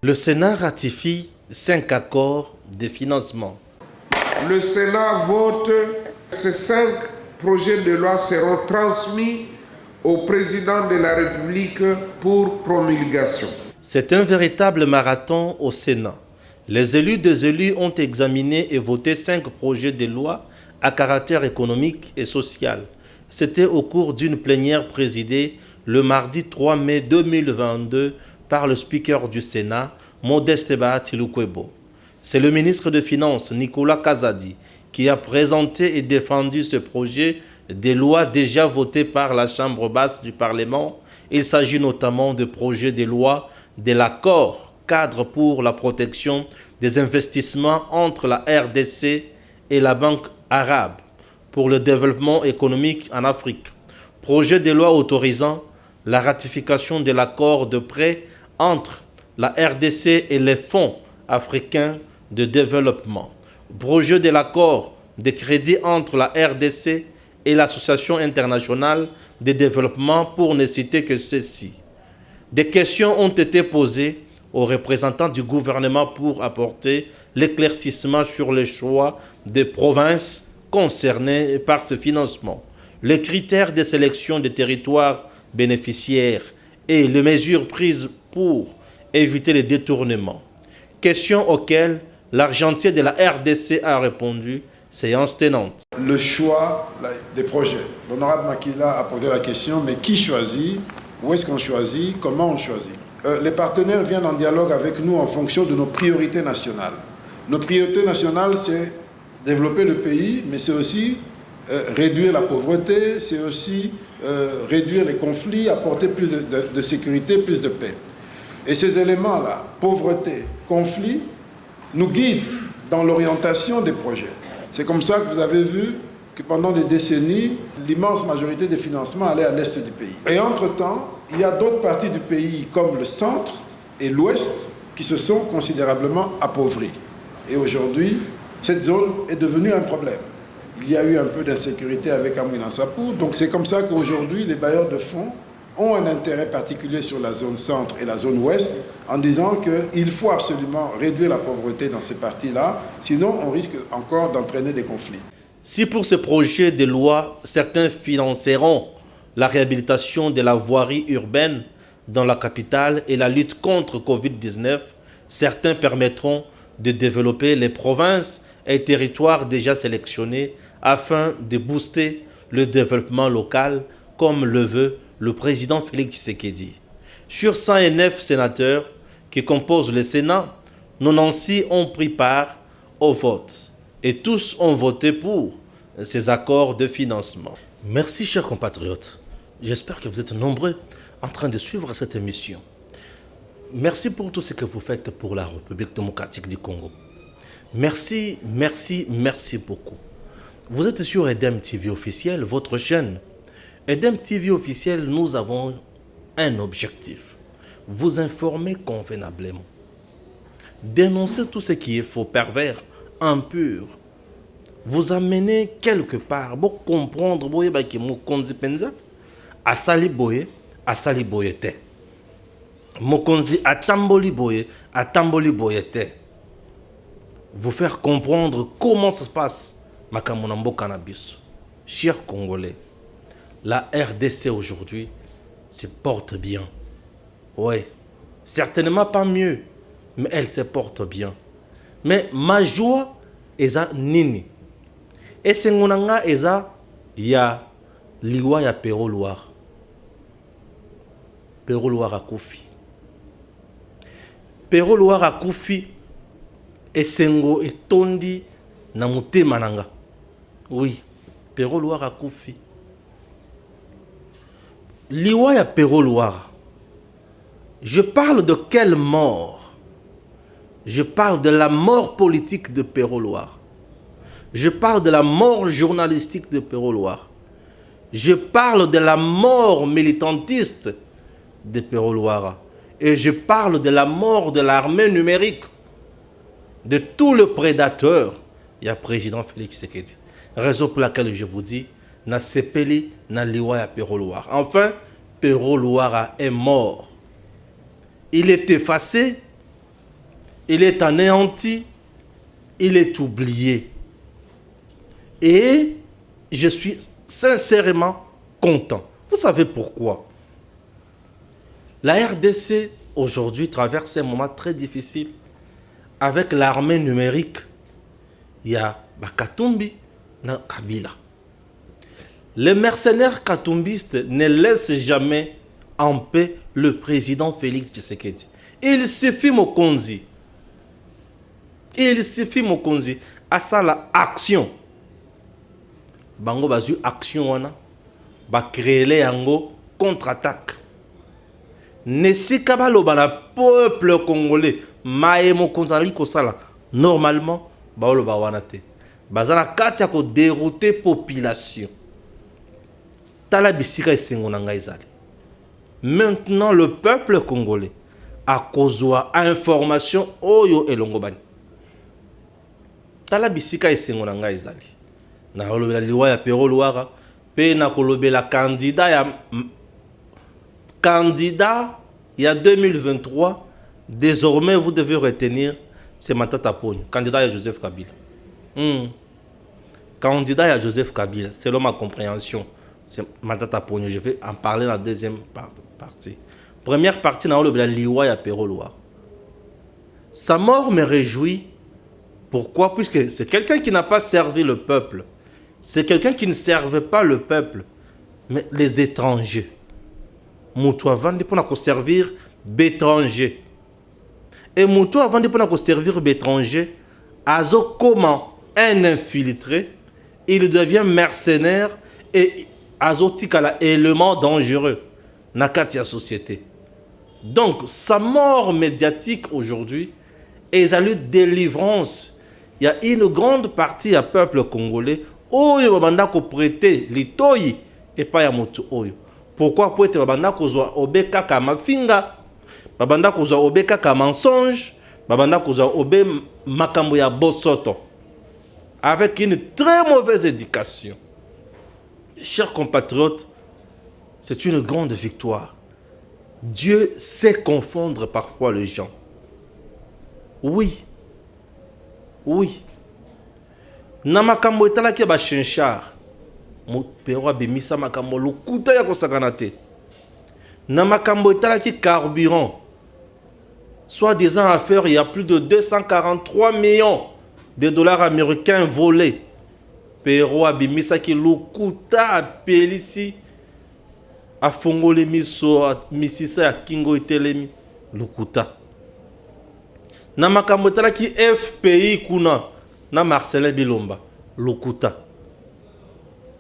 Le Sénat ratifie 5 accords de financement. Le Sénat vote. Ces 5 projets de loi seront transmis au président de la République pour promulgation. C'est un véritable marathon au Sénat. Les élus des élus ont examiné et voté 5 projets de loi à caractère économique et social. C'était au cours d'une plénière présidée le mardi 3 mai 2022 par le speaker du Sénat, Modeste Bahati Lukwebo. C'est le ministre des Finances, Nicolas Kazadi, qui a présenté et défendu ce projet de loi déjà voté par la Chambre basse du Parlement. Il s'agit notamment de projet de loi de l'accord cadre pour la protection des investissements entre la RDC et la Banque arabe pour le développement économique en Afrique. Projet de loi autorisant la ratification de l'accord de prêt entre la RDC et les fonds africains de développement. Projet de l'accord de crédit entre la RDC et l'Association internationale de développement, pour ne citer que ceci. Des questions ont été posées aux représentants du gouvernement pour apporter l'éclaircissement sur les choix des provinces concernées par ce financement, les critères de sélection des territoires bénéficiaires et les mesures prises pour éviter les détournements. Questions auxquelles l'argentier de la RDC a répondu, séance tenante. Le choix des projets. L'honorable Makila a posé la question, mais qui choisit? Où est-ce qu'on choisit? Comment on choisit? Les partenaires viennent en dialogue avec nous en fonction de nos priorités nationales. Nos priorités nationales, c'est développer le pays, mais c'est aussi réduire la pauvreté, c'est aussi réduire les conflits, apporter plus de sécurité, plus de paix. Et ces éléments-là, pauvreté, conflit, nous guident dans l'orientation des projets. C'est comme ça que vous avez vu que pendant des décennies, l'immense majorité des financements allait à l'est du pays. Et entre-temps, il y a d'autres parties du pays, comme le centre et l'ouest, qui se sont considérablement appauvries. Et aujourd'hui, cette zone est devenue un problème. Il y a eu un peu d'insécurité avec Amouina Sapou, donc c'est comme ça qu'aujourd'hui, les bailleurs de fonds ont un intérêt particulier sur la zone centre et la zone ouest, en disant qu'il faut absolument réduire la pauvreté dans ces parties-là, sinon on risque encore d'entraîner des conflits. Si pour ce projet de loi, certains financeront la réhabilitation de la voirie urbaine dans la capitale et la lutte contre Covid-19, certains permettront de développer les provinces et territoires déjà sélectionnés afin de booster le développement local, comme le veut le président Félix Tshisekedi. Sur 109 sénateurs qui composent le Sénat, 96 ont pris part au vote et tous ont voté pour ces accords de financement. Merci chers compatriotes. J'espère que vous êtes nombreux en train de suivre cette émission. Merci pour tout ce que vous faites pour la République démocratique du Congo. Merci, merci, merci beaucoup. Vous êtes sur EDEM TV officiel, votre chaîne. EDEM TV officiel, nous avons un objectif. Vous informer convenablement. Dénoncer tout ce qui est faux, pervers, impur. Vous amener quelque part, pour comprendre, que Mokonzi Penza, asali boye te. Mokonzi atamboli boye te. Vous faire comprendre comment ça se passe, Makamonambo Cannabis. Chers Congolais, la RDC aujourd'hui se porte bien. Oui, certainement pas mieux, mais elle se porte bien. Mais ma joie est à nini. Et c'est ngonanga eza ya liwa ya Pero Loire. Pero Loire akufi. Pero Loire akufi esengo etondi na motema nanga. Oui, Pero Loire akufi. Liwa ya Pero Loire. Je parle de quelle mort? Je parle de la mort politique de Pero Loire. Je parle de la mort journalistique de Pero Loire. Je parle de la mort militantiste de Pero Loire. Et je parle de la mort de l'armée numérique. De tout le prédateur. Il y a le président Félix Tshisekedi. Raison pour laquelle je vous dis, na sepeli na liwa ya Pero Loire. Enfin, Pero Loire est mort. Il est effacé il est anéanti, il est oublié. Et je suis sincèrement content. Vous savez pourquoi? La RDC, aujourd'hui, traverse un moment très difficile. Avec l'armée numérique, il y a Katumbi et Kabila. Les mercenaires katumbistes ne laissent jamais en paix le président Félix Tshisekedi. Il suffit Mokonzi. À ça la action. Bango bazu action wana. Ba créer les yango contre-attaque. Nesi kabalo bana peuple congolais. Maé Mokonzali kosala. Normalement, baolo ba wana te. Bazana katia ko dérouter population. Tala bisika esengo nanga ezali. Maintenant, le peuple congolais a kozwa information oyo elongobani. Tala bisika esengo nanga ezali. Na kolobela liwa ya Pero Luara, pe na kolobela candidat il y a 2023, désormais vous devez retenir c'est Matata Ponyo, candidat à Joseph Kabila. Candidat à Joseph Kabila, selon ma compréhension, c'est Matata Ponyo. Je vais en parler dans la deuxième partie. Première partie, dans le Liwa ya Pero Luara. Sa mort me réjouit. Pourquoi? Puisque c'est quelqu'un qui n'a pas servi le peuple. C'est quelqu'un qui ne servait pas le peuple, mais les étrangers. Moutou avant de pouvoir servir d'étrangers. Et Moutou avant de pouvoir servir d'étrangers, azo comment un infiltré, il devient mercenaire et azo tikala élément dangereux dans la société. Donc sa mort médiatique aujourd'hui est la délivrance. Il y a une grande partie du peuple congolais oyo babanda ko prêter litoyi et pas ya moto oyo. Pourquoi pour être babanda ko zo obeka ka mafinga, babanda ko zo obeka ka mensonge, babanda ko zo obe makambo ya bosoto avec une très mauvaise éducation. Chers compatriotes, c'est une grande victoire. Dieu sait confondre parfois les gens. Oui. Na makambo etalaki ba chenchar. Mo pero abimisa makambo lokuta ya kosakana te. Na makambo etalaki carburant. Soi-disant affaire, il y a plus de 243 millions de dollars américains volés. Pero abimisa ki lokuta apelisi afongole miso misisa ya kingo itelemi lokuta. Na makambo etalaki FPI kuna na Marcelin Bilomba lokuta.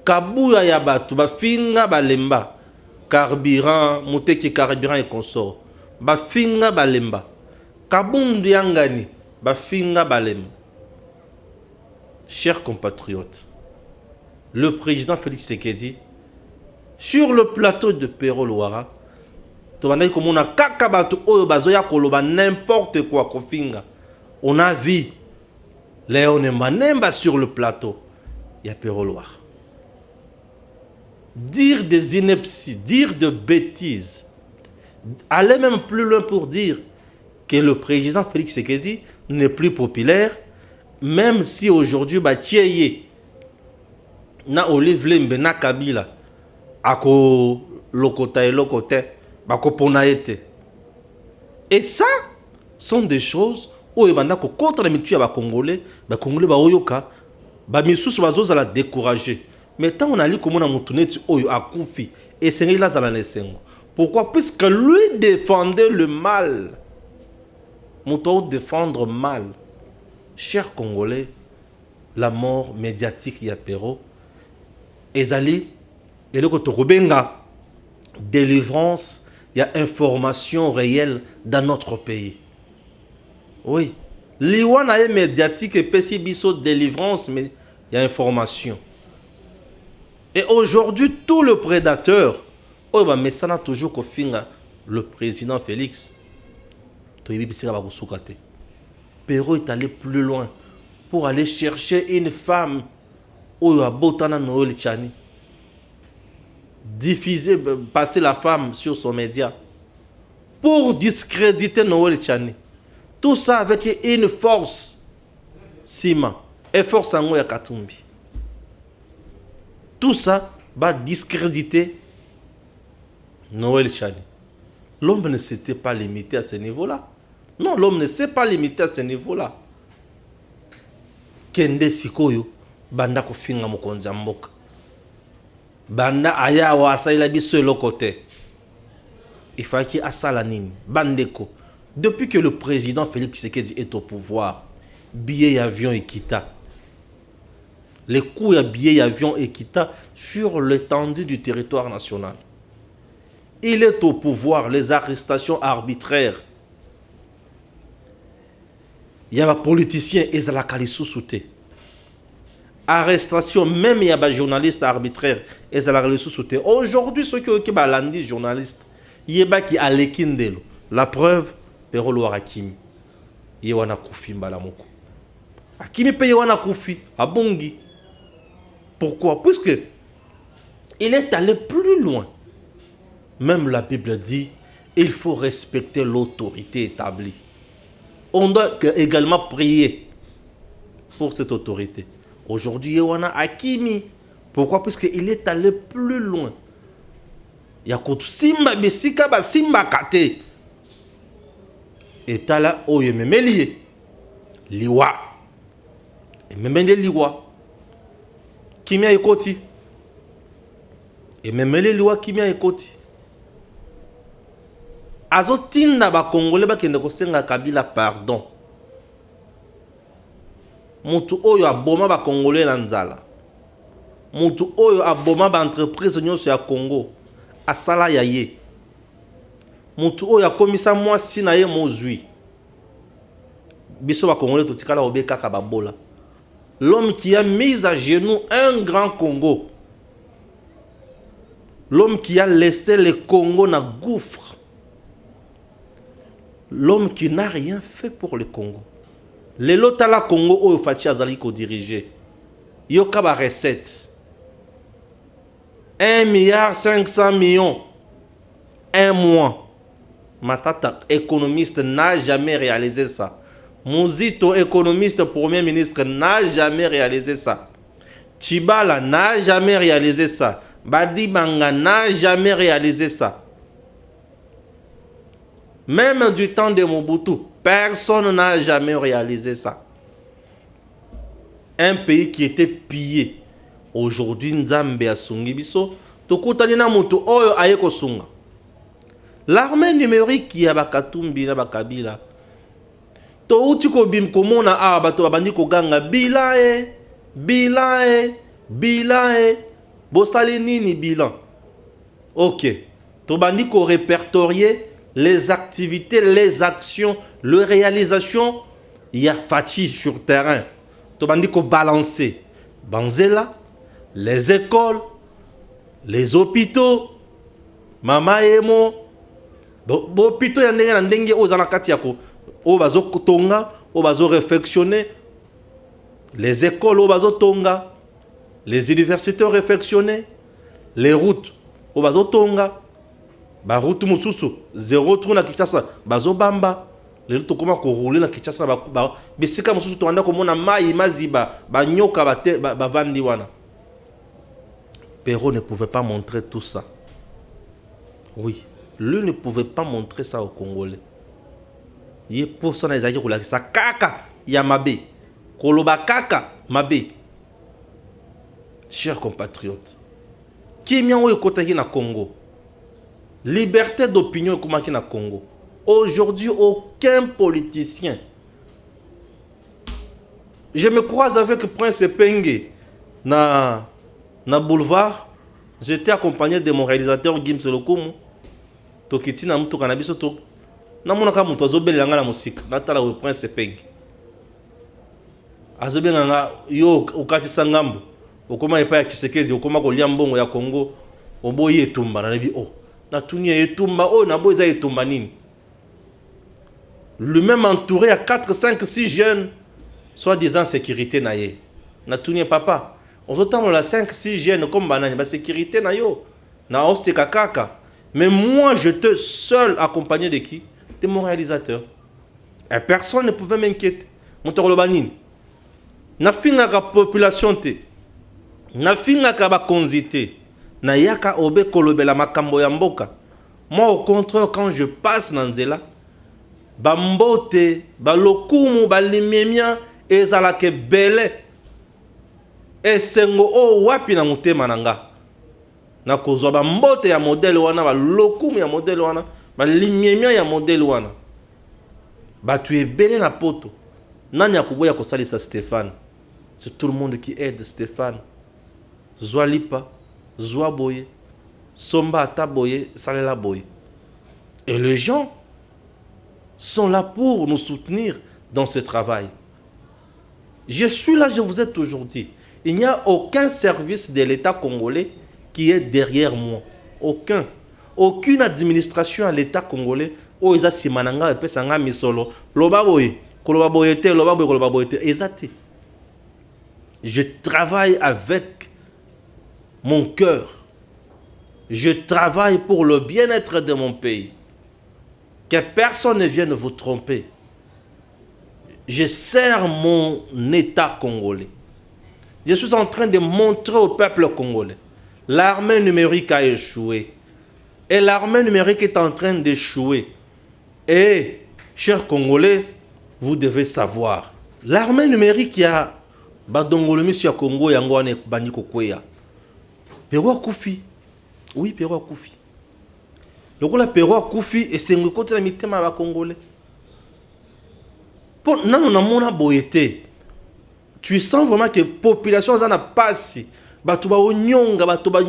Kabuya ya batu bafinga balemba carburant muteki carburant et consort bafinga balemba kabundu yangani bafinga balemba. Chers compatriotes, le président Félix Tshisekedi sur le plateau de Pero Luara n'importe quoi kofinga. On a vu Léon Manemba sur le plateau. Il y a Pero Luara. Dire des inepties, dire de bêtises, aller même plus loin pour dire que le président Félix Tshisekedi n'est plus populaire, même si aujourd'hui, Batieye, na Olive Lembe, na Kabila, ako lokota et lokote, bako ponaete. Et ça, sont des choses où il y a contre les métiers à Congolais, les Congolais ba oyoka, ba misusu bazoza la décourager. Mais tant on a lu comment on a montré oyo a koufi et c'est là za la nesengo. Pourquoi? Puisque lui défendait le mal. Mouto défendre mal. Chers Congolais, la mort médiatique y a Pero ezali et le côté Rubenga délivrance, il y a information réelle dans notre pays. Oui. Liwana est médiatique et pessibiso délivrance, mais il y a information. Et aujourd'hui, tout le prédateur, oh bah mais ça n'a toujours qu'au fin le président Félix. Pero est allé plus loin pour aller chercher une femme où il a Botana Noël Chani. Diffuser, passer la femme sur son média pour discréditer Noël Chani. Tout ça avec une force. Sima. Et force en ya Katumbi. Tout ça va discréditer Noël Tchani. L'homme ne s'était pas limité à ce niveau-là. Non, l'homme ne s'est pas limité à ce niveau-là. Kende sikoyo, banda kofinga mokonzi ya mboka. Banda aya wa asaila biso le côté. Il faut qu'il asala nini. Bandeko. Depuis que le président Félix Tshisekedi est au pouvoir, billets avion et kita. Les coûts de billets avion et kita sur l'étendue du territoire national. Il est au pouvoir, les arrestations arbitraires. Il y a des politiciens et la sous-souté. Arrestation, même il y a des journalistes arbitraires et la sous-souté. Aujourd'hui, ceux qui ont des journalistes, il y a qui a l'équindelo. La preuve, Perolo Hakimi. Il y a un koufi mbalamoko. Hakimi paye un koufi à Bongi. Pourquoi? Puisque il est allé plus loin. Même la Bible dit, il faut respecter l'autorité établie. On doit également prier pour cette autorité. Aujourd'hui, on a Hakimi. Pourquoi? Parce qu'il est allé plus loin. Il y a Simba Besika Simba Kate. Et t'as là, oh, il me lié. Liwa. Et même les liwa. Kimi a ekoti. Et même les liwa Kimi a ekoti. Azotinda ba Congolais ba kende kosenga Kabila pardon. Mutu oyo aboma ba Congolais na nzala. Mutu oyo aboma ba entreprise nyonso ya Congo. Asala ya ye. Mutu oyo akomisa mwasi na ye mozwi. Biso ba Congolais totikala obeka ka babola. L'homme qui a mis à genoux un grand Congo. L'homme qui a laissé le Congo na gouffre. L'homme qui n'a rien fait pour le Congo. Le lotala Congo oyo Fachi azali ko diriger. Yoka ba recette. 1,5 milliard. Un mois. Matata, économiste, n'a jamais réalisé ça. Mouzito, économiste, premier ministre, n'a jamais réalisé ça. Tchibala n'a jamais réalisé ça. Badi Banga n'a jamais réalisé ça. Même du temps de Mobutu, personne n'a jamais réalisé ça. Un pays qui était pillé. Aujourd'hui, Nzambe asungi biso, tokutani na mutu oyo ayeko sunga. L'armée numérique qui a Bakatumbi na Bakabila. Touti ko bim komona a bato babandi ko ganga bilan. Bosali nini bilan. OK. To bandi ko répertorier les activités, les actions, les réalisations, il y a Fachi sur terrain. To bandi ko balancer. Banzela, les écoles, les hôpitaux, Mama Emo, hôpitaux ya ndenge na ndenge ozana kati yako, o bazo tonga, o bazo réfectionner, les écoles o bazo tonga, les universités réfectionner, les routes o bazo tonga, ba route mususu zéro trou na Kinshasa bazo bamba, les routes comment ko rouler na Kinshasa ba bisika mususu to anda ko mona mai maziba ba nyoka ba vandi wana. Perrault ne pouvait pas montrer tout ça. Oui, lui ne pouvait pas montrer ça aux Congolais. Il est pour ça qu'ils ont dit ça kaka yamabe, koloba kaka mabe. Chers compatriotes, qui m'a eu côté na Congo, liberté d'opinion comment qui na Congo. Aujourd'hui, aucun politicien. Je me croise avec Prince Penge na boulevard. J'étais accompagné de mon réalisateur Gims Lokumu. Tokiti na mutu kanabiso to. Na mona ka mutu azobelela na musique. Natala we Prince Penge. Azobelela yo ukatisa ngambo. Okoma epa ya Tshisekedi, okoma kolia mbongo ya Congo. Oboyi etumba na nebi oh. Na tunia etumba oh na boza etumba nini. Lui-même entouré à 4, 5, 6 jeunes, soi-disant sécurité na ye. Na tunia papa. On s'entend la 5, 6 jeunes comme banane, la sécurité na yo. Na ose kakaka. Mais moi, j'étais seul accompagné de qui? De mon réalisateur. Et personne ne pouvait m'inquiéter. Motorolobanine. Na finga ka population te. Na finga ka bakonzi te. Na yaka obe kolobela makambo ya mboka. Moi au contraire quand je passe na nzela, bambote, balokumu, balimemia ezalake bele. Esengo o wapi na mutema nanga. Na kozwa bambote ya modèle wana, balokumu ya modèle wana, balimemia ya modèle wana. Batu ebele na poto. Nani akuboya kosalisa Stéphane? C'est tout le monde qui aide Stéphane. Zwa lipa, zwa boye, somba ata boye, salela boye. Et les gens sont là pour nous soutenir dans ce travail. Je suis là, je vous ai toujours dit. Il n'y a aucun service de l'État congolais qui est derrière moi. Aucun. Aucune administration à l'État congolais. Oh, ils ont simananga et pesanga misolo. Loba boye, koloba boyete, loba boye, koloba boyete. Exact. Je travaille avec mon cœur. Je travaille pour le bien-être de mon pays. Que personne ne vienne vous tromper. Je sers mon État congolais. Je suis en train de montrer au peuple congolais. L'armée numérique a échoué. Et l'armée numérique est en train d'échouer. Et, chers Congolais, vous devez savoir. L'armée numérique, il y a Badongolomi sur Congo, Yangwane, Baniko Kweya. Pero Koufi. Oui, Pero Koufi. Donc, la Pero Koufi, et c'est un côté de la mitema à Congolais. Pour non, on a boyete. Tu sens vraiment que la population n'a pas si. Batuba onyonga, batuba.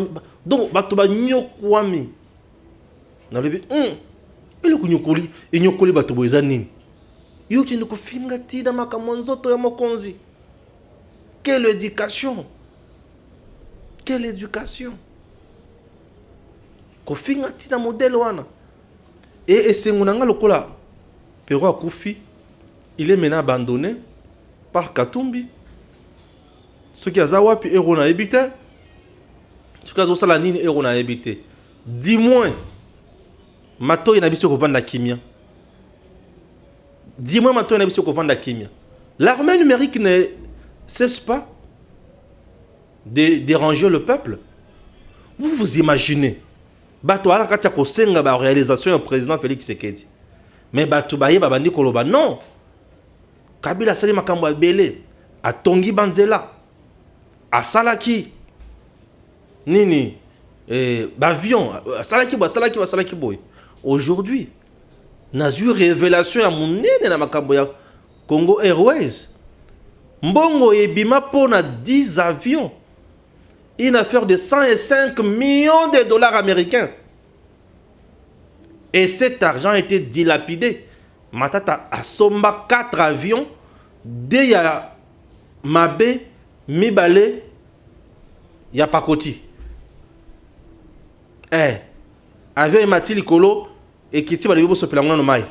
Donc, batuba nyokwami. Dans le but, il y a nyokoli, et nyokoli batuba ezanini. Yo qui nous finga tida makamonzoto ya mokonzi. Quelle éducation? Quelle éducation? Kofinga tida modèle wana. Et sengunanga lokola Pero Akoufi, il est maintenant abandonné par Katumbi. Ce qui a zawapi ero na ebité. Ce qui a zosala nini ero na ebité. Dis-moi, mato ina biso ko vanda kimia. Dis-moi mato ina biso ko vanda kimia. L'armée numérique ne cesse pas de déranger le peuple. Vous vous imaginez, bato ala katia ko senga ba réalisation du président Félix Tshisekedi. Mais bato baye babandi koloba non. Kabila sali makambo abele, atongi banzela, asalaki nini bavion, asalaki boy. Aujourd'hui, nazu révélation ya munene na makambo ya Congo Airways. Mbongo ebima pona 10 avions. Une affaire de 105 millions de dollars américains. Et cet argent a été dilapidé. Matata asomba 4 avions. De ya Mabe, Mibale, ya Pakoti. Avion et Mati Likolo et Kiti Balibo Sopelangon no Mai.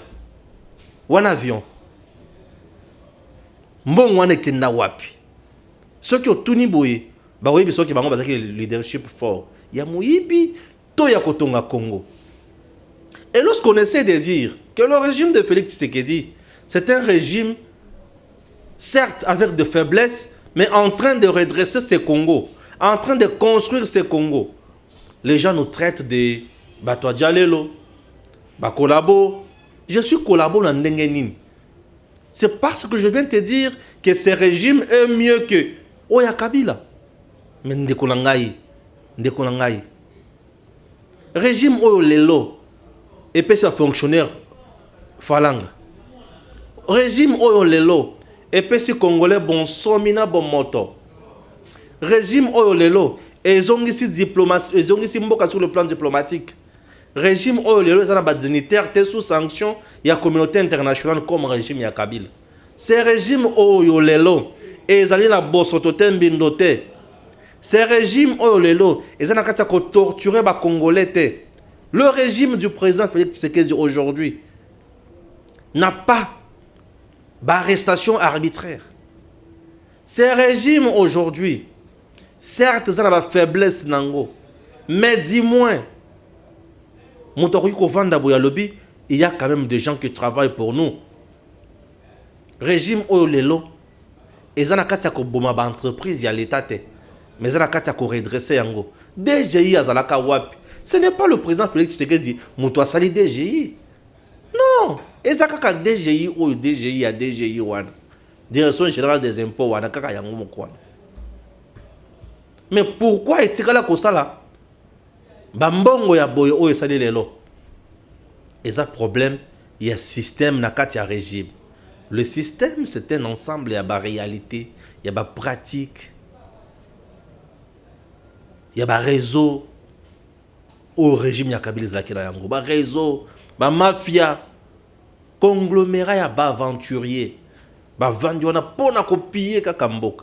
One avion. Mbon wane kenda wapi. Ceux qui ont tout niboye, bah oui, ceux qui ont le leadership fort. Ya Mouibi, to ya Kotonga Congo. Et lorsqu'on essaie de dire que le régime de Félix Tshisekedi, c'est un régime, certes avec des faiblesses, mais en train de redresser ces Congos, en train de construire ces Congos. Les gens nous traitent de Batwa Djalelo, Bakolabo. Je suis Kolabo dans Ndengenin. C'est parce que je viens te dire que ce régime est mieux que Oya Kabila. Mais Ndekonangai. Régime Oyo Lelo. Et puis c'est un fonctionnaire Falanga. Régime Oyo Lelo. Et puis c'est Congolais bon somina bon moto. Régime Oyo Lelo. Et ils ont ici diplomatie. Ils ont ici mboka sur le plan diplomatique. Régime Oyo Lelo, ils ont des dignitaires sous sanction. Il y a la communauté internationale comme régime ya Kabila. C'est régime Oyo Lelo. Et ils ont la bosotote mbindote. C'est régime Oyo Lelo. Ils ont torturé les Congolais. Le régime du président Félix Tshisekedi aujourd'hui n'a pas d'arrestation arbitraire. Ce régime aujourd'hui, certes, ça n'a pas de faiblesse, mais dis-moi, il y a quand même des gens qui travaillent pour nous. régime oyo lelo eza na kati ya koboma ba entreprise ya l'état te mais eza na kati ya koredresser yango. DGI azalaka wapi? Ce n'est pas le président Félix Tshisekedi moto asali DGI. Non, eza kaka DGI oyo DGI ya DGI wana. Direction générale des impôts wana kaka yango mokwana. Mais pourquoi etikala kosala bambongo ya boye oyo esali lelo? Eza problème ya système na kati ya régime. Le système, c'est un ensemble, il y a des réalités, il y a des pratiques, il y a des réseaux au régime, il y a des réseaux, des mafias, conglomérats, il y a des aventuriers, des vendeurs, on a copié Kakambok.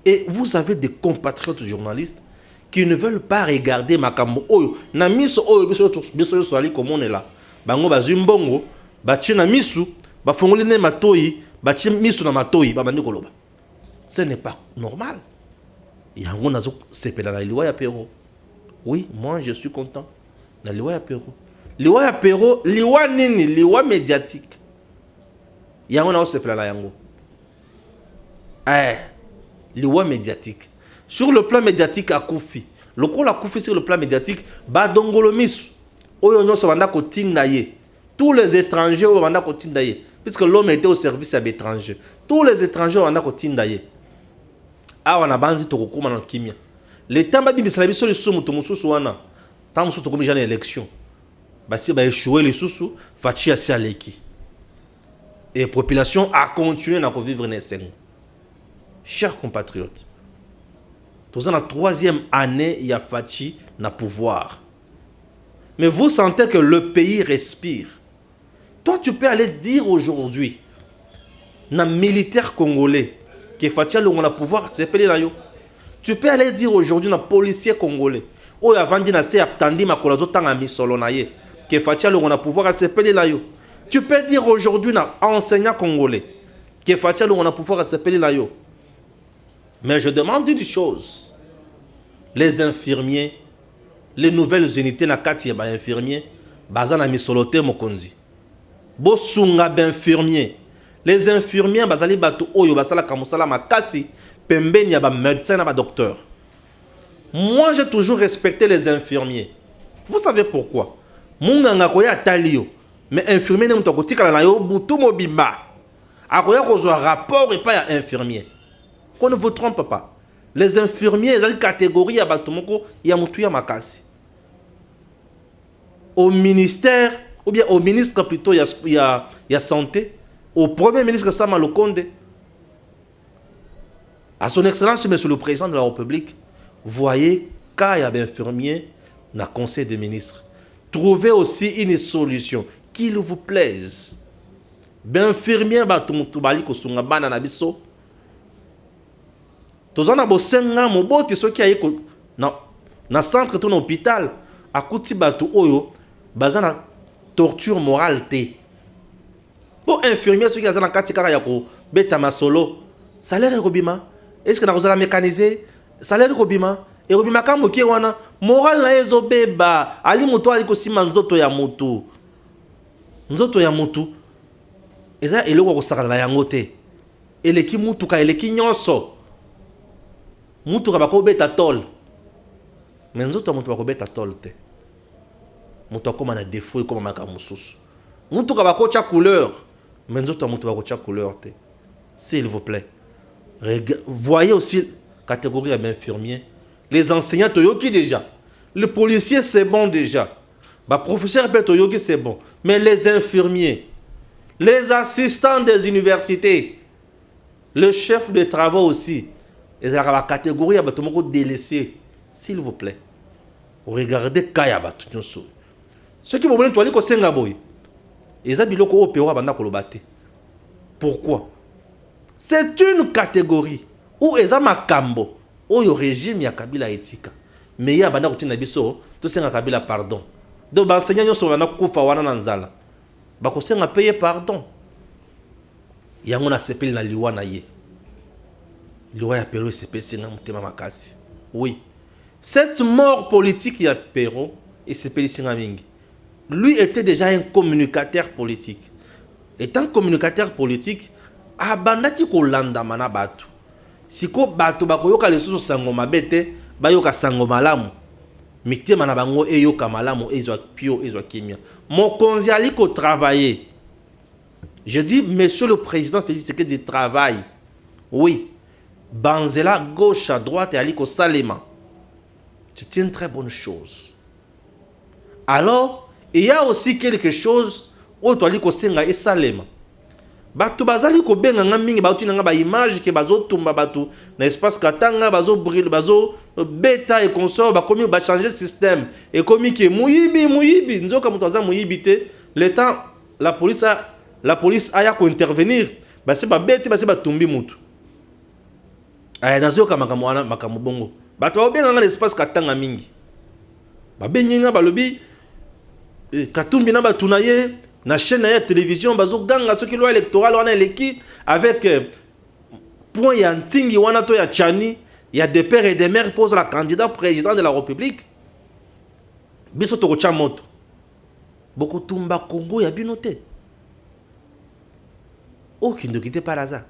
Et vous avez des compatriotes journalistes qui ne veulent pas regarder Makambo. Oh, na miso oh, biso soali comme on est là. Bango bazumbongo, bachi na misu. Ce n'est pas normal. Oui, moi je suis content. La loi ya Péro. Loi ya Péro, loi nini, loi médiatique. Yango na sepela la yango. Loi médiatique. Sur le plan médiatique à Koufi. Le coup la Koufi sur le plan médiatique, ba dongolo misu. Oyo nyoso banda ko tindaye. Tous les étrangers au banda ko tindaye. Puisque l'homme était au service à l'étranger. Tous les étrangers ont un côté d'ailleurs. Ah, on a banzi tokokuma na kimia. Le temps ba bibisa biso le sumu to mususu wana. Tant mususu to komi jana élection. Ba si ba échouer les susu, fachi asi aleki. Et population a continué à vivre neseng. Chers compatriotes. Tous en la 3e année, il y a fachi na pouvoir. Mais vous sentez que le pays respire. Toi, tu peux aller dire aujourd'hui, na militaire congolais, qui est fatigué on a pouvoir, c'est pelé là yo. Tu peux aller dire aujourd'hui, na policier congolais, ou avant de nasser attendre ma colazo tanga misolo na ye, qui est fatigué on a pouvoir, c'est pelé là yo. Tu peux dire aujourd'hui, na enseignant congolais, qui est fatigué on a pouvoir, c'est pelé là yo. Mais je demande une chose, les infirmiers, les nouvelles unités na kati ba infirmiers, bazana misolote mokonzi. Bosunga d'infirmiers. Les infirmiers bazali batu oyo basala kamusala makasi pembeni ya ba médecin na ba docteur. Moi j'ai toujours respecté les infirmiers. Vous savez pourquoi? Munganga koya talio mais infirmier ne mutoko tikala na yo butu mobimba. Akoya kozwa rapport et pas ya infirmier. Qu'on ne vous trompe pas. Les infirmiers ils ont une catégorie ya batu moko ya mutu ya makasi. Au ministère ou bien au ministre plutôt, il y a santé, au premier ministre Sama Lokonde, à son excellence, monsieur le président de la République, voyez, quand il y a des infirmiers dans le conseil des ministres, trouvez aussi une solution qu'il vous plaise. Ben infirmier, tout bali ko sunga bana na biso. Tozana bo senga mo boti so ki ayi ko na centre ton hôpital, à kuti batu oyo, bazana torture morale té. Pour infirmier ceux qui ont un katikara yako beta masolo salaire robima est-ce que na kozala mécaniser salaire robima et robima ka mokie wana moral na ezo beba ali moto ali kosima nzoto ya mutu eza eloko ko sakala yango te eleki mutu ka eleki nyonso mutu ka bako beta tol mais nzoto mutu bako beta tol te mutu akoma na défaut comme maka mususu mutu ka bako cha couleur mais nzoto mutu bako cha couleur te s'il vous plaît. Voyez aussi la catégorie d'infirmiers. Les enseignants toyoki déjà. Le policier c'est bon déjà. Le professeur toyoki c'est bon. Mais les infirmiers, les assistants des universités, le chef de travaux aussi, ils ont la catégorie délaissée. S'il vous plaît. Regardez Kayaba. Ce qui me veulent toi les Sengaboy. Ils ont biloko opéra banda kolobate. Pourquoi? C'est une catégorie où ils ont makambo, où le régime ya Kabila etika. Mais il y a banda kotina biso, to senga Kabila pardon. Donc l'enseignant yo so bana kufa wana nanzala. Ba ko senga payer pardon. Yango na sepeli na liwa na ye. Liwa ya Péro sepeli senga mutema makasi. Oui. Cette mort politique ya Péro et sepeli senga mingi. Lui était déjà un communicateur politique. Étant communicateur politique, abandaki kolanda mana bato. Siko bato bakoyoka lesusu sango mabete, bayoka sango malamu. Mitema na bango eyoka malamu ezwa pio ezwa kimia. Mokonzi aliko travailler. Je dis, monsieur le président Félix Tshisekedi travaille. Oui. Banzela gauche à droite et aliko salema. C'est une très bonne chose. Alors, il y a aussi quelque chose où tu aliko senga et salema. Bato bazali ko benga nga mingi bauti nga ba image ke bazo tumba bato na espace katanga bazo brûle bazo beta et consort ba komi ba changer système et komi ke muyibi nzoka muto aza muyibi te le temps la police aya ko intervenir ba se ba beti ba se ba tumbi mutu aya nazo ka makambo bongo bato ba benga nga espace katanga mingi ba bengi nga balobi katumbi na bato na ye na chaîne de télévision bazo ganga ce qui loi électorale on a l'équipe avec point ya ntingi wana to ya chani ya des pères et des mères pose la candidat président de la République biso to kocha moto boko tumba Congo ya binoté aucune de quitter par hasard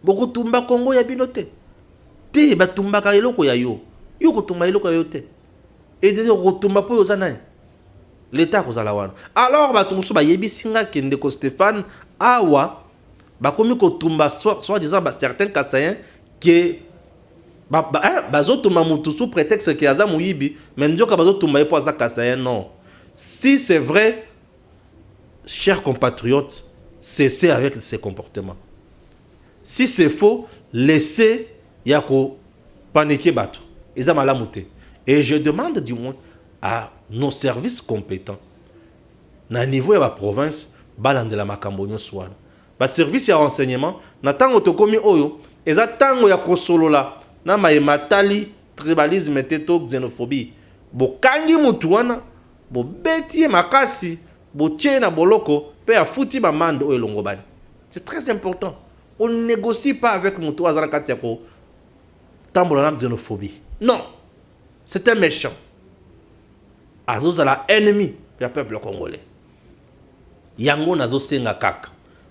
boko tumba Congo ya binoté te ba tumba ka eloko ya yo ko tumba eloko ya yo te et de retumba po yozanani l'État kozala wana. Alors batumso ba yebisinga kende ko Stéphane awa ba komi ko tumba soit disant certains Kassaïens que bazo tumba mutu sous prétexte que aza muyibi mais ndoka bazo tumba po aza Kassaïen non. Si c'est vrai, chers compatriotes, cessez avec ces comportements. Si c'est faux, laissez yako paniquer bato. Ils ont malamouté. Et je demande du moins à nos services compétents na niveau de la province balandela makambo nyonso wana ba service ya renseignement na tango tokomi oyo eza tango ya kosolola na matali tribalisme teto xénophobie bokangi mutu wana bobeti makasi botie na boloko pe afuti ba mande oyo longobani. C'est très important. On ne négocie pas avec mutu azana kati ya ko tambola na xénophobie. Non. C'est un méchant. Azoza la ennemi du peuple congolais. Yango nazo senga kaka.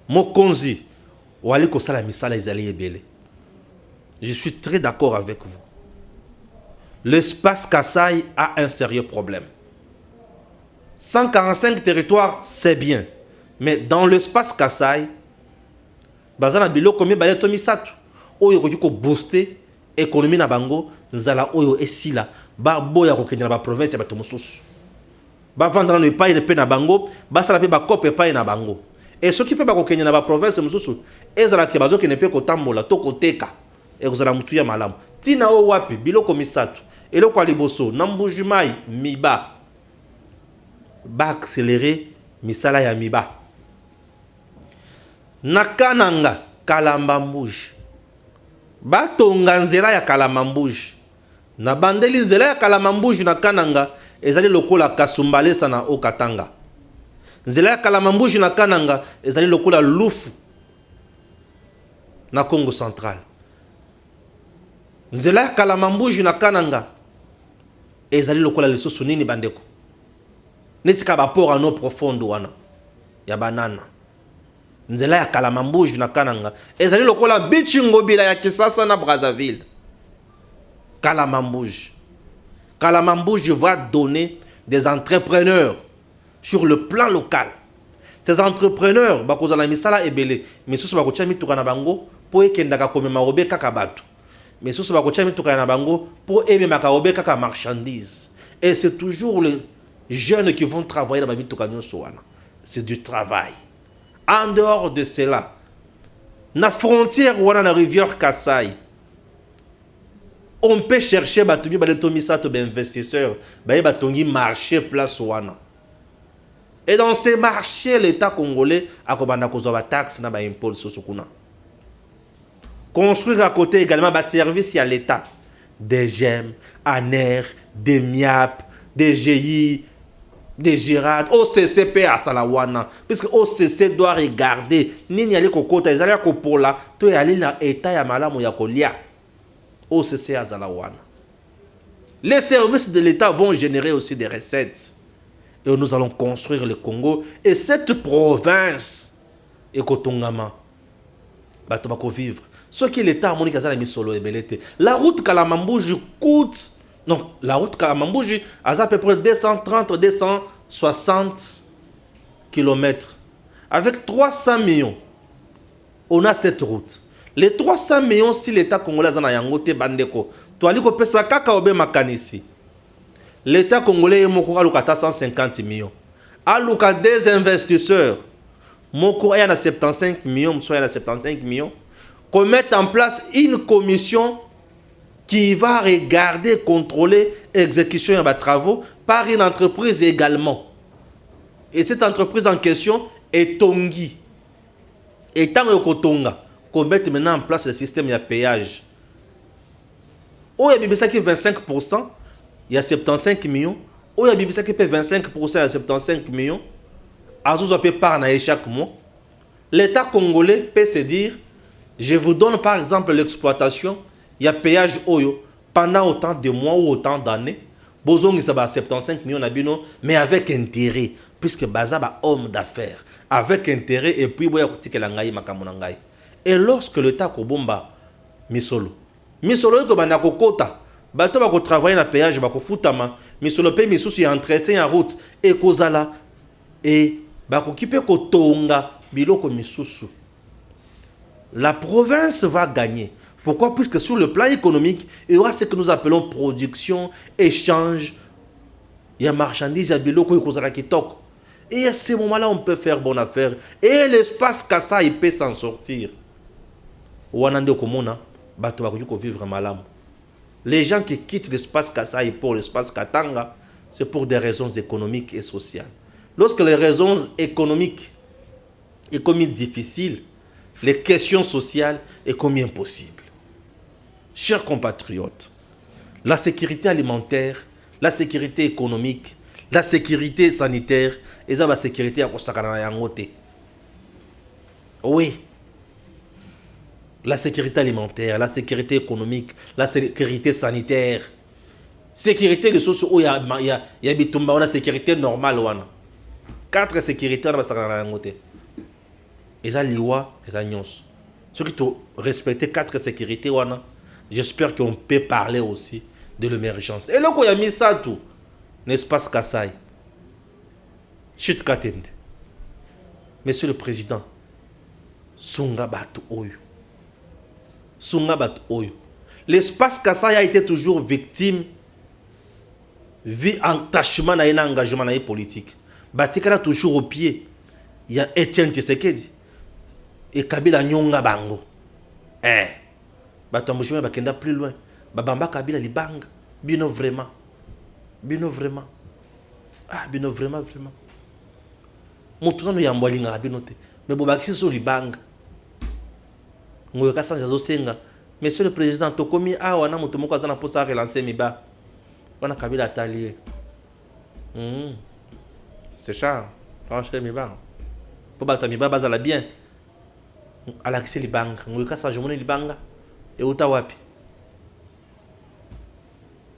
Mokonzi wali ko sala misala ezali ebele. Je suis très d'accord avec vous. L'espace Kassai a un sérieux problème. 145 territoires, c'est bien. Mais dans l'espace Kassai, bazana biloko mi baleto misatu. Oyo ko booster économie na bango, nzala oyo esila. Ba boya ko kenya ba province ya bato mosusu. Ba vendre na epai pe na bango, ba sala pe ba kope epai na bango. Et ce qui peut ba ko kenya na ba province mosusu, ezala ke bazo ke ne pe ko tambola to ko teka. E kozala mutu ya malamu. Tina o wapi biloko misatu. Eloko liboso na Mbujimai miba. Ba accélérer misala ya miba. Na Kananga Kalamba Mbuji. Ba tonga nzela ya Kalamba Mbuji. Na bandeli nzela ya Kalamba Mbuji na Kananga ezali lokola Kasumbalesa na Okatanga. Nzela ya Kalamba Mbuji na Kananga ezali lokola Lufu na Congo Central. Nzela ya Kalamba Mbuji na Kananga ezali lokola lisusu nini bandeko. Netika ba port ano profondo wana ya banana. Nzela ya Kalamba Mbuji na Kananga ezali lokola bichi ngobila ya Kisasa na Brazzaville. Kalamba Mbuji. Kalamba Mbuji va donner des entrepreneurs sur le plan local. Ces entrepreneurs bakozala misala ebele mais susu bakotia mituka na bango po ekendaka komema robe kaka bato. Mais susu bakotia mituka na bango po ememaka robe kaka marchandise. Et c'est toujours les jeunes qui vont travailler dans la mituka nyonso wana. C'est du travail. En dehors de cela, na frontière wana na rivière Kassai, on peut chercher batumbi baletomisato d'investisseurs, batongi marché place wana. Et dans ces marchés, l'État congolais a commandé kozwa taxe na ba impôt sosokuna. Construire à côté également ba service à l'État, des GEM, ANER, des MIAP, des GI, des GIRAD, OCCP à Salawana, puisque OCC doit regarder nini ali kokota ezali ko pola to yali na état ya malamu ya kolia. OCC à Salawana. Les services de l'État vont générer aussi des recettes. Et nous allons construire le Congo et cette province Ekotongama bato bako vivre. Ce qui est l'État harmonique à la misolo et belete. La route Kalamambouji coûte, non, la route Kalamambouji a à peu près 230-260 km. Avec 300 millions, on a cette route. Les 300 millions, si l'État congolais a yangote bandeko, tu as dit que pesa kaka obe makanisi. L'État congolais est moko alukata 150 millions. Aluka des investisseurs. Moko a 75 millions, soit 75 millions. Qu'on mette en place une commission qui va regarder, contrôler l'exécution des travaux par une entreprise également. Et cette entreprise en question est Tongi. Et tant que Tonga, qu'on mette maintenant en place le système de péage. Où il y a 25%, il y a 75 millions. Où il y a 25%, il y a 75 millions. Azouz peut parler chaque mois. L'État congolais peut se dire, je vous donne par exemple l'exploitation, il y a péage Oyo pendant autant de mois ou autant d'années. Bozong ça va 75 millions d'abino, mais avec intérêt, puisque Baza ba homme d'affaires, avec intérêt et puis boya kotike la ngai makamuna ngai. Et lorsque l'État kobomba misolo ko bana kokota, bato ba ko travailler na péage ba ko futama, misolo pe misusu ya entretien en route et kozala et ba ko kipe ko tonga biloko misusu. La province va gagner. Pourquoi? Puisque sur le plan économique, il y aura ce que nous appelons production, échange, il y a marchandises, il y a biloko, il y a kitoko. Et à ce moment-là, on peut faire bonne affaire. Et l'espace Kassa, il peut s'en sortir. Les gens qui quittent l'espace Kassa pour l'espace Katanga, c'est pour des raisons économiques et sociales. Lorsque les raisons économiques sont comme difficiles, les questions sociales sont comme impossibles. Chers compatriotes, la sécurité alimentaire, la sécurité économique, la sécurité sanitaire, et la sécurité à Yangote. Oui. La sécurité alimentaire, la sécurité économique, la sécurité sanitaire. Sécurité de choses où il y a la sécurité normale. 4 sécurités à Yangote. Et ça, l'IWA, et ça, Nyons. Ceux qui ont respecté 4 sécurités, j'espère qu'on peut parler aussi de l'émergence. Et là, quand il y a mis ça tout, l'espace Kassai, Chut Katende, Monsieur le Président, Sunga Batu Oyo. Sunga Batu Oyo. L'espace Kassai a été toujours victime, vu entachement dans un engagement politique. Batikala toujours au pied. Il y a Etienne Tshisekedi. Et Kabila Nyonga Bango. Batamouchoué bakenda plus loin. Babamba Kabila Libanga. Bino vraiment. Bino vraiment. Ah, bino vraiment, vraiment. Moutounan no yambolinga binote. Mais bobakisi sur Libanga. Ngoyoka sanja zosenga. Monsieur le Président, tokomi awana mutomoko azana posa relancer miba. Wana Kabila atalié. C'est ça. Franchement miba. Pour battre miba bazala bien. Alakisi Libanga. Ngoyoka sanja mone Libanga. Et Otawapi.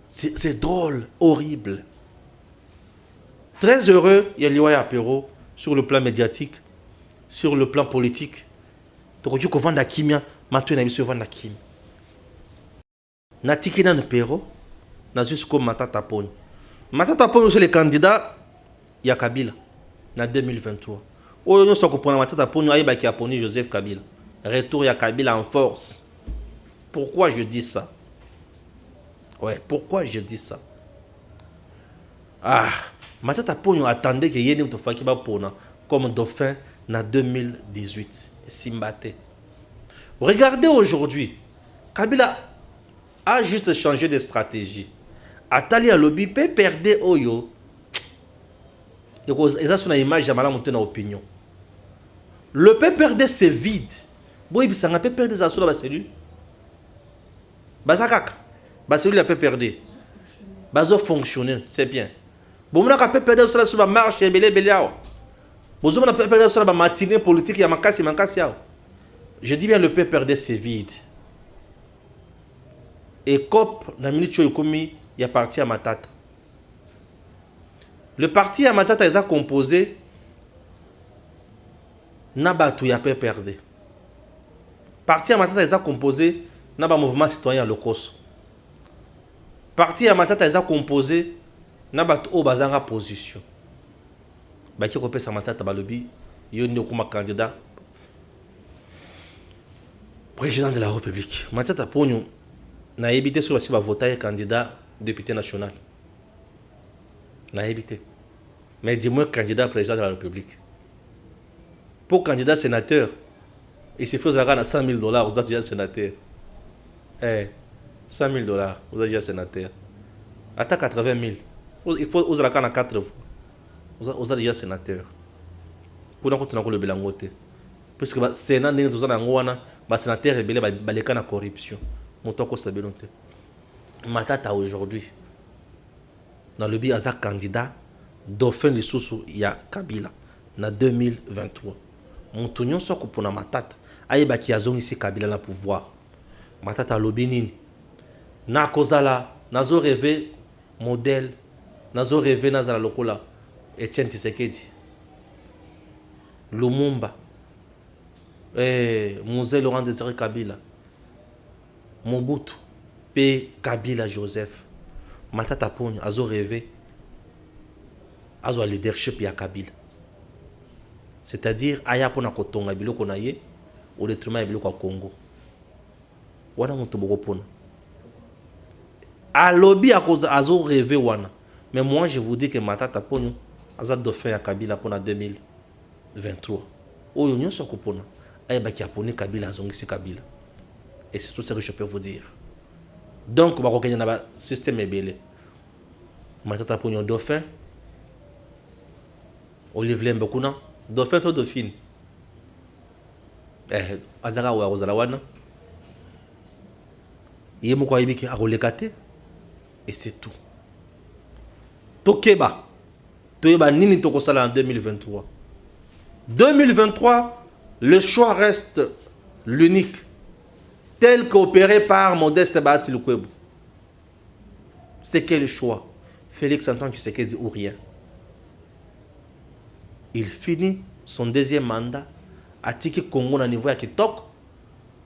C'est drôle, horrible. Très heureux, il y a Liwaya Apéro sur le plan médiatique, sur le plan politique. Donc, tu vends la kimia, maintenant, tu as mis vendre la kim. Natiki dans le Péro, na jusqu'au Matata Pony. Matata Pony, c'est le candidat, il y a Kabila, en 2023. Oh, nous sommes pour Matata Pony, il y a Pony Joseph Kabila. Retour, il y a Kabila en force. Pourquoi je dis ça? Ouais, pourquoi je dis ça? Ah, Matata Pony attendait que Yénim Tofakiba Pona comme dauphin en 2018. Simbate. Regardez aujourd'hui, Kabila a juste changé de stratégie. Atali Alobi peut perdre Oyo. Et ça, c'est une image de monter dans l'opinion. Le peut perdre, c'est vide. Boy, ça n'a pas perdu des assauts dans la cellule. Bazakak. La cellule a pas perdu. Bazo fonctionner, c'est bien. Bon, on a pas perdu sur la marche et belé beléao. Bon, on a pas perdu sur la matinée politique, il y a makasi. Je dis bien le peut perdre, c'est vide. Et COP, dans la minute où il y a parti à Matata. Le parti à Matata est composé Nabatu, il y a pas perdu. Parti à Matata est composé dans le mouvement citoyen locos. Parti à Matata est composé dans la position. Qui est sa Matata Balobi, il y a un candidat président de la République. Matata Pogno n'a évité sur le voter candidat député national. N'a évité. Mais dis-moi candidat président de la République. Pour candidat sénateur, il se fait à 100 000 $, vous êtes déjà sénateur. 100 000 $, vous êtes déjà sénateur. Attends 80 000. Il faut vous avez 4 fois. Vous êtes déjà sénateur. Pour nous continuer le bilangote. Parce que le Sénat n'est pas sénateur et la corruption. Mon temps c'est bien. Matata aujourd'hui, dans le but candidat, dauphin de Soussou, il y a Kabila, en 2023. Mon tunion soit pour la Matata. Aïe qui a zone ici Kabila la pouvoir. Matata lobinini. Na kozala, nazo rêvé modèle, nazo rêvé nazala lokola. Etienne Tshisekedi. Lumumba. Musée Laurent Désiré Kabila. Mobutu. P. Kabila Joseph. Matata Pogno, azo rêvé. Azo leadership ya Kabila. C'est-à-dire, aya pona kotonga biloko na ye, au détriment biloko Congo. Wana mutu boko pona. A lobby azo rêvé wana. Mais moi je vous dis que Matata Pogno aza dauphin ya Kabila pona 2023. Oyo nyonso kopona. Aya baki aponi Kabila azongisi Kabila. Et c'est tout ce que je peux vous dire. Donc ba kokenya na ba système ebele. Matata Pogno dauphin. Olivier Mbokuna dauphin to dauphine. Azara wa ozala wana. Yemo kwa ibiki akolekate. Et c'est tout. Tokeba. Toyeba nini tokosala en 2023. 2023, le choix reste l'unique. Tel qu'opéré par Modeste Bahati Lukwebo. C'est quel choix? Félix Antoine Tshisekedi ou rien. Il finit son deuxième mandat à Tiki Congo na niveau ya Kitoko.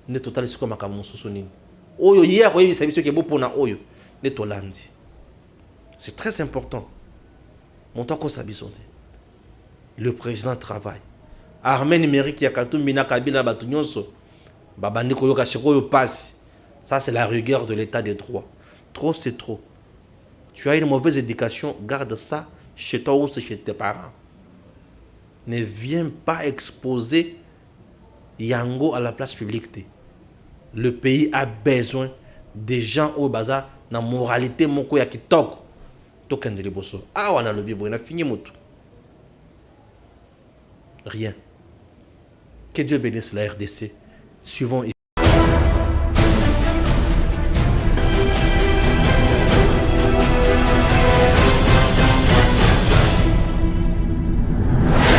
Ne total siko makamusu sunini. Oyo hier ko yebi sabiso ke bopona oyo ne tolandi. C'est très important. Mon temps sabisonde. Le président travaille. Armée numérique ya Katumbina Kabila batu nyonso. Babandi ko yoka shiko yo passe. Ça c'est la rigueur de l'état de droit. Trop c'est trop. Tu as une mauvaise éducation, garde ça chez toi ou chez tes parents. Ne viens pas exposer Yango à la place publique. Le pays a besoin des gens au bazar, na moralité moko ya kitoko. Token de liboso. Ah wana lobi bo na fini moto. Rien. Que Dieu bénisse la RDC. Suivons ici.